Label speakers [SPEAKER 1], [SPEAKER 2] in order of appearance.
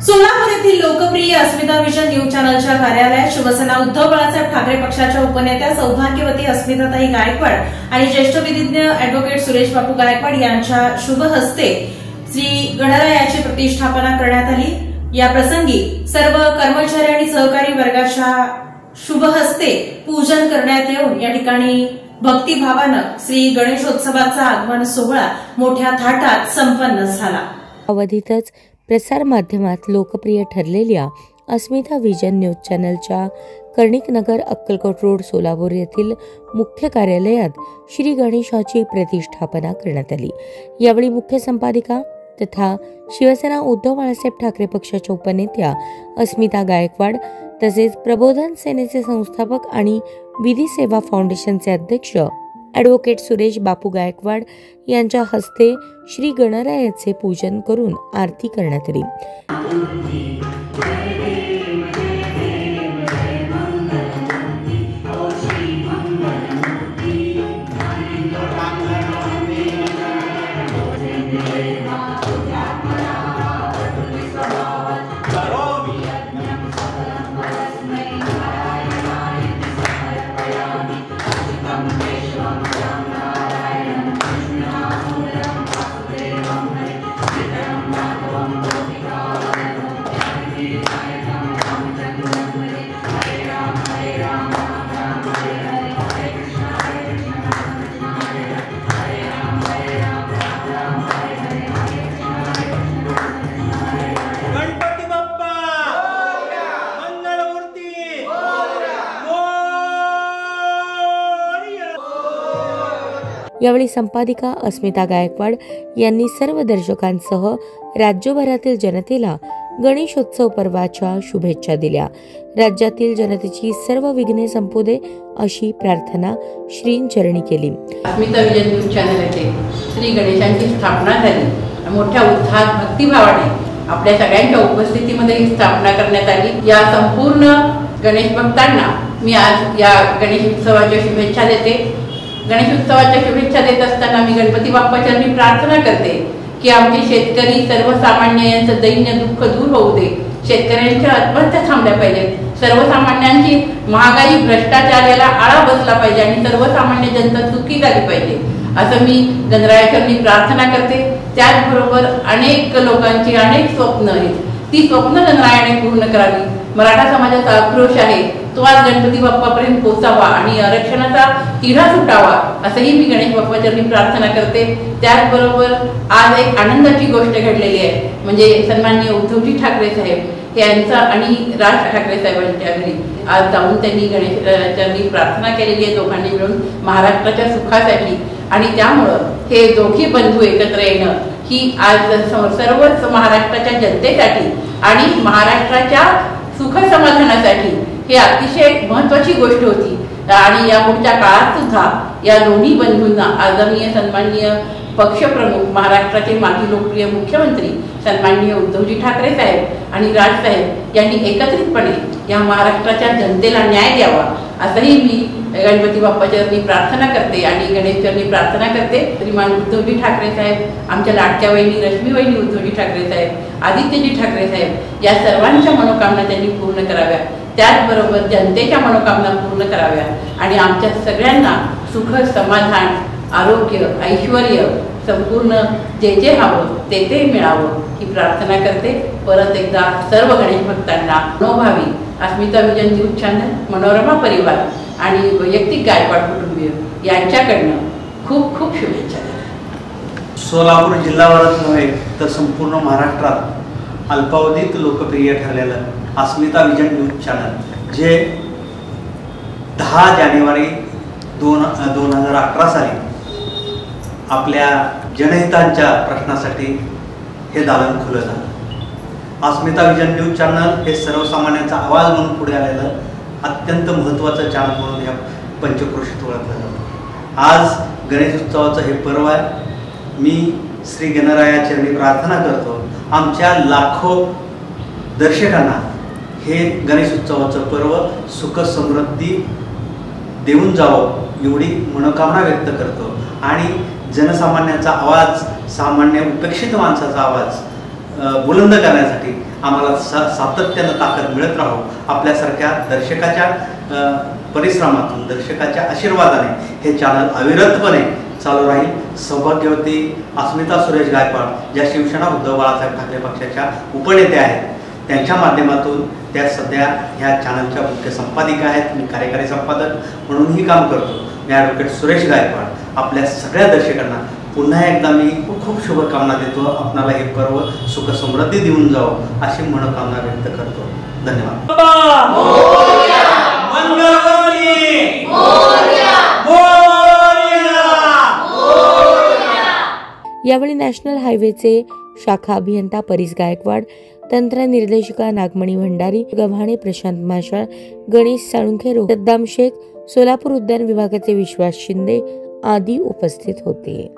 [SPEAKER 1] सोलापूर येथील लोकप्रिय अस्मिता vision news चॅनलच्या कार्यालयात शिवसेना उद्धव बाळासाहेब ठाकरे पक्षाच्या उपनेत्या सौभाग्यवती अस्मिताताई गायकवाड आणि ज्येष्ठ विधिज्ञ अॅडव्होकेट सुरेश बापू गायकवाड यांच्या शुभ हस्ते श्री गणरायाची प्रतिष्ठापना करण्यात आली। या प्रसंगी सर्व कर्मचारी आणि सहकारी वर्गाच्या शुभ हस्ते पूजन करण्यात येऊन या ठिकाणी भक्तिभावानं श्री गणेशोत्सवाचा आगमन सोहळा मोठ्या थाटात संपन्न झाला।
[SPEAKER 2] अवधीतच प्रसार माध्यमात लोकप्रिय ठरलेल्या अस्मिता विजन न्यूज चॅनलच्या कर्णिकनगर अक्कलकोट रोड सोलापूर येथील मुख्य कार्यालयात श्री गणेशाची प्रतिष्ठापना करण्यात आली। यावेळी मुख्य संपादिका तथा शिवसेना उद्धव बाळासाहेब ठाकरे पक्षाच्या उपनेत्या अस्मिता गायकवाड तसेच प्रबोधन सेनेचे संस्थापक आणि विधी सेवा फाउंडेशनचे अध्यक्ष अॅडव्होकेट सुरेश बापू गायकवाड यांच्या हस्ते श्री गणरायाचे पूजन करून आरती करण्यात आली। यावेळी संपादिका अस्मिता गायकवाड यांनी सर्व दर्शकांसह राज्यभरातील जनतेला गणेशोत्सव पर्वाच्या शुभेच्छा दिल्या। राज्यातील जनतेची सर्व विघ्ने संपू दे अशी प्रार्थना श्रींचरणी केली।
[SPEAKER 3] अस्मिता विजन न्यूज चॅनल येथे श्री गणेशांची स्थापना झाली। मोठ्या उत्साहात भक्तिभावाने आपल्या सगळ्यांच्या उपस्थितीमध्ये ही स्थापना करण्यात आली। या संपूर्ण गणेश भक्तांना मी आज या गणेश उत्सवाच्या शुभेच्छा देते। गणेश उत्सवाच्या शुभेच्छा देत असताना मी गणपती बाप्पाचरणी प्रार्थना करते की आमचे शेतकरी सर्वसामान्य यांचं दैन्य दुःख दूर होऊ दे। शेतकऱ्यांच्या आत्महत्या थांबल्या पाहिजेत। सर्वसामान्यांची महागाई भ्रष्टाचार याला आळा बसला पाहिजे आणि सर्वसामान्य जनता सुखी झाली पाहिजे असं मी गणरायाचरणी प्रार्थना करते। त्याचबरोबर अनेक लोकांची अनेक स्वप्न आहेत, ती स्वप्न गणरायाने पूर्ण करावी। मराठा समाजाचा आक्रोश आहे तो आज गणपती बाप्पापर्यंत पोहोचावा आणि आरक्षणाचा तिढा सुटावा असंही मी गणेश बाप्पाचरणी प्रार्थना करते। त्याचबरोबर आज एक आनंदाची गोष्ट घडलेली आहे, म्हणजे सन्माननीय उद्धवजी ठाकरे साहेब यांचा आणि राज ठाकरे साहेबांच्या घरी आज जाऊन त्यांनी गणेशाचरणी प्रार्थना केलेली आहे दोघांनी मिळून महाराष्ट्राच्या सुखासाठी। आणि त्यामुळं हे दोघी बंधू एकत्र येणं ही आज सर्वच महाराष्ट्राच्या जनतेसाठी आणि महाराष्ट्राच्या सुख समाधानासाठी हे अतिशय महत्त्वाची गोष्ट होती। आणि या पुढच्या काळात सुद्धा या दोन्ही बंधूंना आदरणीय सन्माननीय पक्षप्रमुख महाराष्ट्राचे माजी लोकप्रिय मुख्यमंत्री सन्माननीय उद्धवजी ठाकरे साहेब आणि राज साहेब यांनी एकत्रितपणे या महाराष्ट्राच्या जनतेला न्याय द्यावा असंही मी गणपती बाप्पाचरणी प्रार्थना करते आणि गणेशचरणी प्रार्थना करते। श्रीमान उद्धवजी ठाकरे साहेब, आमच्या लाडक्या वहिनी रश्मी वहिनी उद्धवजी ठाकरे साहेब, आदित्यजी ठाकरे साहेब या सर्वांच्या मनोकामना त्यांनी पूर्ण कराव्या। त्याचबरोबर जनतेच्या मनोकामना पूर्ण कराव्या आणि आमच्या सगळ्यांना सुख समाधान आरोग्य ऐश्वर्य संपूर्ण जे जे हवं ते ते मिळावं ही प्रार्थना करते। परत एकदा सर्व गणेश भक्तांना मनोभावी अस्मिता विजन न्यूज चॅनल, मनोरमा परिवार आणि वैयक्तिक गायकवाड कुटुंबीय यांच्याकडनं खूप खूप शुभेच्छा।
[SPEAKER 4] सोलापूर जिल्ह्यावरच नव्हे तर संपूर्ण महाराष्ट्रात अल्पावधीत लोकप्रिय ठरलेलं अस्मिता विजन न्यूज चॅनल जे 10 जानेवारी 2018 साली आपल्या जनहितांच्या प्रश्नासाठी हे दालन खुलं झालं। अस्मिता विजन न्यूज चॅनल हे सर्वसामान्यांचा आवाज म्हणून पुढे आलेलं अत्यंत महत्त्वाचं चॅनल म्हणून या पंचक्रोशीत ओळखलं जातं। आज गणेशोत्सवाचं हे पर्व आहे। मी श्री गणरायाचरणी प्रार्थना करतो आमच्या लाखो दर्शकांना हे गणेशोत्सवाचं पर्व सुख समृद्धी देऊन जावं एवढी मनोकामना व्यक्त करतो आणि जनसामान्यांचा आवाज, सामान्य उपेक्षित माणसाचा आवाज बुलंद करण्यासाठी आम्हाला सातत्यानं ताकद मिळत राहो. आपल्यासारख्या दर्शकाच्या परिश्रमातून, दर्शकाच्या आशीर्वादाने हे चॅनल अविरतपणे चालू राहील. सौभाग्यवती अस्मिता सुरेश गायकवाड ज्या शिवसेना उद्धव बाळासाहेब ठाकरे पक्षाच्या उपनेत्या आहेत, त्यांच्या माध्यमातून त्या सध्या ह्या चॅनलच्या मुख्य संपादिका आहेत. मी कार्यकारी संपादक म्हणूनही काम करतो. मी ॲडव्होकेट सुरेश गायकवाड आपल्या सगळ्या दर्शकांना पुन्हा एकदा मी खूप शुभकामना देतो. आपणाला हे पर्व सुख समृद्धी देऊन जावं अशी मनोकामना व्यक्त करतो. धन्यवाद.
[SPEAKER 2] यावेळी नॅशनल हायवेचे शाखा अभियंता परीस गायकवाड, तंत्र निर्देशिका नागमणी भंडारी, गव्हाणे प्रशांत माशाळ, गणेश साळुंखे, सद्दाम शेख, सोलापूर उद्यान विभागाचे विश्वास शिंदे आदी उपस्थित होते.